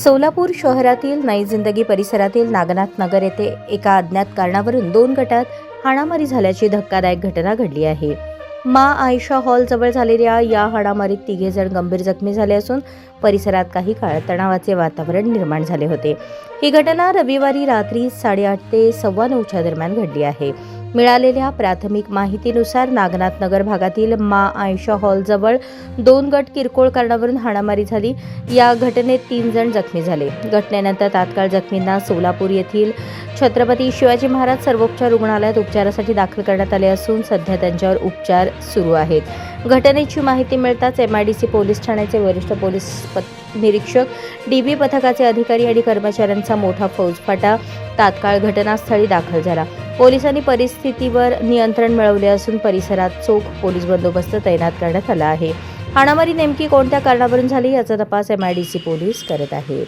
सोलापूर शहरातील नई जिंदगी परिसरातील नागनाथ नगर येथे एका अज्ञात कारणावरून 2 गटात हाणामारी झाल्याची धक्कादायक घटना घडली आहे. मा आयशा हॉल जवळ झालेल्या या हाणामारीत 3 जण गंभीर जखमी झाले असून परिसरात काही काळ तणावाचे वातावरण निर्माण झाले होते. ही घटना रविवारी रात्री 8:30 ते 9:15 दरम्यान घडली आहे. मिळालेल्या प्राथमिक माहितीनुसार नागनाथ नगर भागातील मा आयशा हॉल जवळ 2 गट किरकोळ कारणावरून हाणामारी झाली. या घटनेत 3 जण जखमी झाले. घटनेनंतर तात्काळ जखमींना सोलापूर येथील छत्रपती शिवाजी महाराज सर्वोपचार रुग्णालयात उपचारासाठी दाखल करण्यात आले असून सध्या त्यांच्यावर उपचार सुरू आहेत. घटनेची माहिती मिळताच MIDC पोलीस ठाण्याचे वरिष्ठ पोलीस निरीक्षक DB पथकाचे अधिकारी आणि कर्मचाऱ्यांचा मोठा फौजफाटा तात्काळ घटनास्थळी दाखल झाला. पोलिसांनी परिस्थितीवर नियंत्रण मिळवले असून परिसरात चोख पोलीस बंदोबस्त तैनात करण्यात आला आहे. हाणामारी नेमकी कोणत्या कारणावरून झाली याचा तपास MIDC पोलीस करत आहेत.